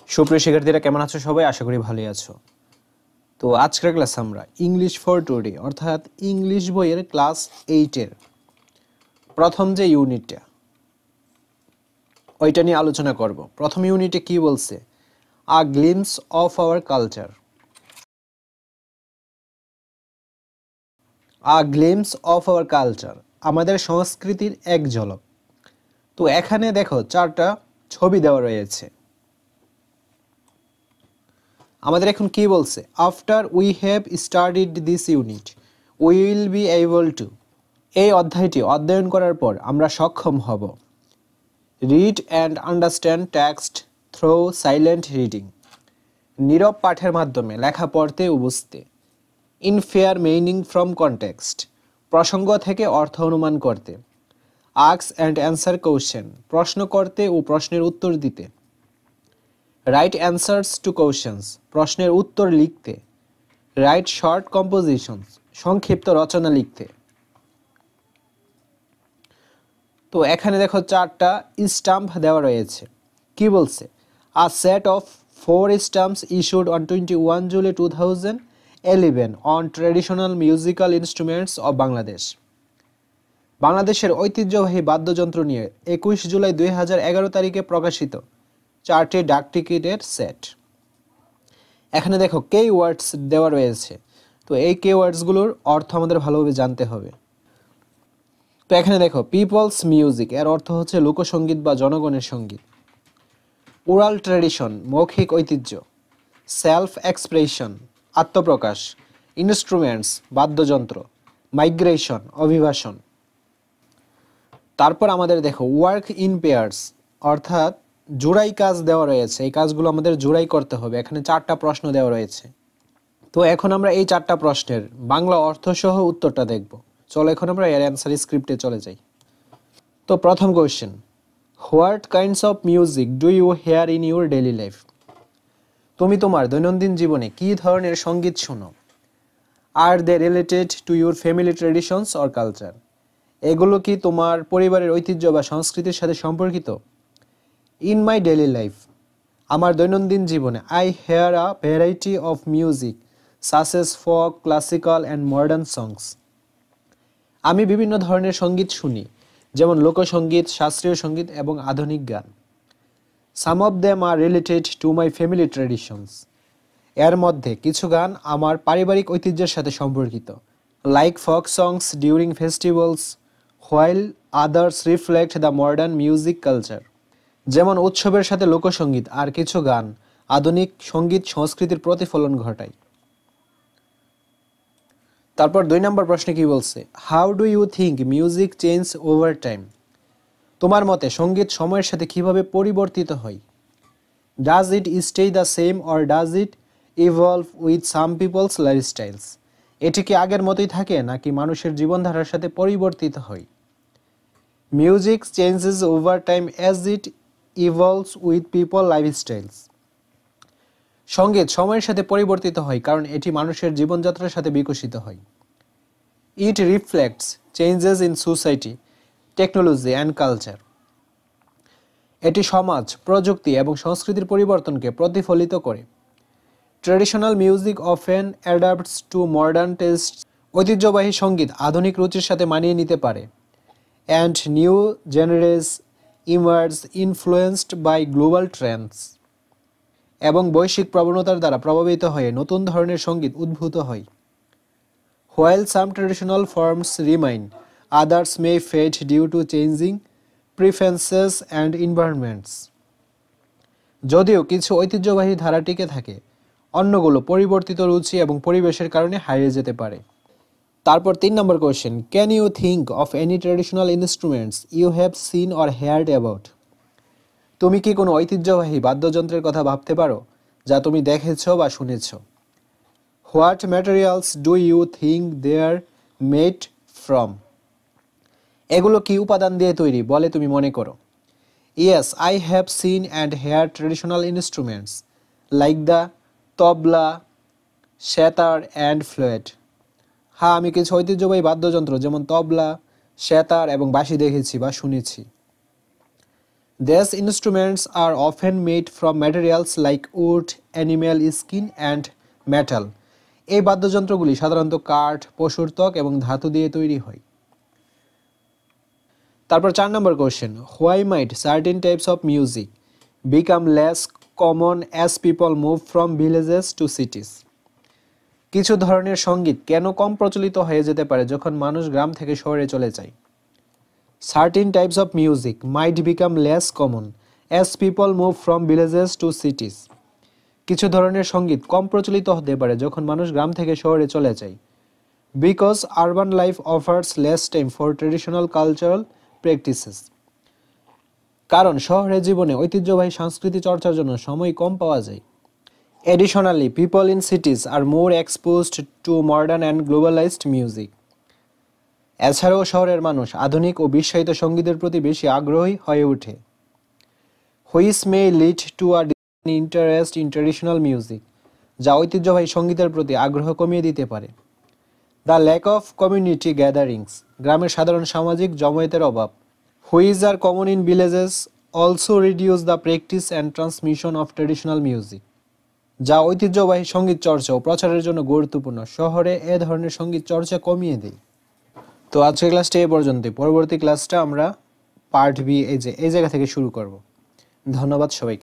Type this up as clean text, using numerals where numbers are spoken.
সুপ্রিয় শিক্ষার্থীরা কেমন আছো সবাই? আশা করি ভালোই আছো। তো আজকের ক্লাসে আমরা ইংলিশ ফর টুডে অর্থাৎ ইংলিশ বইয়ের ক্লাস 8 এর প্রথম যে ইউনিটটা ওইটা নিয়ে আলোচনা করব। প্রথম ইউনিটে কি বলছে? আ glimpse of our culture. A glimpse of our culture, আমাদের সংস্কৃতির এক ঝলক। তো এখানে দেখো 4টা ছবি দেওয়া রয়েছে। আমাদের এখন কি বলছে? After we have studied this unit we will be able to, এই অধ্যায়টি অধ্যয়ন করার পর আমরা সক্ষম হব। Read and understand text through silent reading, নীরব পাঠের মাধ্যমে লেখা পড়তে ও বুঝতে। ইনফেয়ার মিনিং ফ্রম কনটেক্সট, প্রসঙ্গ থেকে অর্থ অনুমান করতে। আস্ক অ্যান্ড অ্যান্সার কোশ্চেন, প্রশ্ন করতে ও প্রশ্নের উত্তর দিতে। রাইট অ্যান্সার্স টু কোশ্চেন্স, প্রশ্নের উত্তর লিখতে। রাইট শর্ট কম্পোজিশনস, সংক্ষিপ্ত রচনা লিখতে। তো এখানে দেখো 4টা স্টাম্প দেওয়া রয়েছে। কি বলছে? A set of 4 stamps issued on 21 July 2011 on traditional musical instruments of Bangladesh. বাংলাদেশের ঐতিহ্যবাহী বাদ্যযন্ত্র নিয়ে 21 জুলাই 2011 তারিখে প্রকাশিত 4টি ডাকটিকিটের সেট। এখানে দেখো কে ওয়ার্ডস দেওয়া রয়েছে। তো এই কে ওয়ার্ডসগুলোর অর্থ আমাদের ভালোভাবে জানতে হবে। তো এখানে দেখো পিপলস মিউজিক, এর অর্থ হচ্ছে লোকসঙ্গীত বা জনগণের সঙ্গীত। ওরাল ট্র্যাডিশন, মৌখিক ঐতিহ্য। সেলফ এক্সপ্রেশন, আত্মপ্রকাশ। ইনস্ট্রুমেন্টস, বাদ্যযন্ত্র। মাইগ্রেশন, অভিবাসন। তারপর আমাদের দেখো ওয়ার্ক ইন পেয়ার্স, অর্থাৎ জোড়াই কাজ দেওয়া রয়েছে। এই কাজগুলো আমাদের জোড়াই করতে হবে। এখানে 4টা প্রশ্ন দেওয়া রয়েছে। তো এখন আমরা এই 4টা প্রশ্নের বাংলা অর্থ সহ উত্তরটা দেখব। চলো এখন আমরা এর অ্যান্সার স্ক্রিপ্টে চলে যাই। তো প্রথম question, what kinds of music do you hear in your daily life? তুমি তোমার দৈনন্দিন জীবনে কী ধরনের সঙ্গীত শোনো? Are they related to your family traditions or culture? এগুলো কি তোমার পরিবারের ঐতিহ্য বা সংস্কৃতির সাথে সম্পর্কিত? ইন মাই ডেইলি লাইফ, আমার দৈনন্দিন জীবনে I hear a variety of music such as folk, classical and modern songs. আমি বিভিন্ন ধরনের সঙ্গীত শুনি, যেমন লোকসঙ্গীত, শাস্ত্রীয় সঙ্গীত এবং আধুনিক গান। Some of them are related to my family traditions. এর মধ্যে কিছু গান আমার পারিবারিক ঐতিহ্যের সাথে সম্পর্কিত, like folk songs during festivals, while others reflect the modern music culture. যেমন উৎসবের সাথে লোকসঙ্গীত আর কিছু গান আধুনিক সঙ্গীত সংস্কৃতির প্রতিফলন ঘটায়। তারপর 2 নম্বর প্রশ্নে কি বলছে? How do you think music change over time? তোমার মতে সঙ্গীত সময়ের সাথে কিভাবে পরিবর্তিত হয়? Does it stay the same or does it evolve with some people's lifestyles? এটি কি আগের মতোই থাকে নাকি মানুষের জীবনধারার সাথে পরিবর্তিত হয়? Music changes over time as it evolves with people lifestyles. সঙ্গীত সময়ের সাথে পরিবর্তিত হয় কারণ এটি মানুষের জীবনযাত্রার সাথে বিকশিত হয়। It reflects changes in society, technology and culture. এটি সমাজ, প্রযুক্তি এবং সংস্কৃতির পরিবর্তনকে প্রতিফলিত করে। Traditional music often adapts to modern taste. ঐতিহ্যবাহী সঙ্গীত আধুনিক রুচির সাথে মানিয়ে নিতে পারে। And new genres emerge influenced by global trends. এবং বৈশ্বিক প্রবণতার দ্বারা প্রভাবিত হয়ে নতুন ধরনের সঙ্গীত উদ্ভূত হয়। While some traditional forms remain, others may fade due to changing preferences and environments. যদিও কিছু ঐতিহ্যবাহী ধারা টিকে থাকে, অন্যগুলো পরিবর্তিত রুচি এবং পরিবেশের কারণে হারিয়ে যেতে পারে। তারপর 3 number question, can you think of any traditional instruments you have seen or heard about? তুমি কি কোনো ঐতিহ্যবাহী বাদ্যযন্ত্রের কথা ভাবতে পারো যা তুমি দেখেছো বা শুনেছো? What materials do you think they are made from? এগুলো কি উপাদান দিয়ে তৈরি বলে তুমি মনে করো? Yes, I have seen and hear traditional instruments like the tabla, sitar and flute. হ্যাঁ, আমি কিছু ঐতিহ্যবাহী বাদ্যযন্ত্র যেমন তবলা, সেতার এবং বাঁশি দেখেছি বা শুনেছি। These instruments are often made from materials like wood, animal skin and metal. এই বাদ্যযন্ত্রগুলি সাধারণত কাঠ, পশুর ত্বক এবং ধাতু দিয়ে তৈরি হয়। তারপর 4 number question, why might certain types of music become less common as people move from villages to cities? কিছু ধরনের সঙ্গীত কেন কম প্রচলিত হয়ে যেতে পারে যখন মানুষ গ্রাম থেকে শহরে চলে যায়? Certain types of music might become less common as people move from villages to cities. কিছু ধরনের সঙ্গীত কম প্রচলিত হতে পারে যখন মানুষ গ্রাম থেকে শহরে চলে যায়। Because urban life offers less time for traditional cultural practices. কারণ শহরের জীবনে ঐতিহ্যবাহী সংস্কৃতি চর্চার জন্য সময় কম পাওয়া যায়। Additionally, people in cities are more exposed to modern and globalized music. এছাড়াও শহরের মানুষ আধুনিক ও বিশ্বায়িত সঙ্গীতের প্রতি বেশি আগ্রহী হয়ে ওঠে। Which may lead to a interest in traditional music, যা ঐতিহ্যবাহী সঙ্গীতের প্রতি আগ্রহ কমিয়ে দিতে পারে। The lack of community gatherings, গ্রামের সাধারণ সামাজিক জমায়েতের অভাব। Which are common in villages also reduce the practice and transmission of traditional music, যা ঐতিহ্যবাহী সঙ্গীত চর্চা ও প্রচারের জন্য গুরুত্বপূর্ণ। শহরে এ ধরনের সঙ্গীত চর্চা কমিয়ে দেয়। তো আজকের ক্লাসটা এই পর্যন্তই। পরবর্তী ক্লাসটা আমরা পার্ট বি এই জায়গা থেকে শুরু করব। ধন্যবাদ সবাইকে।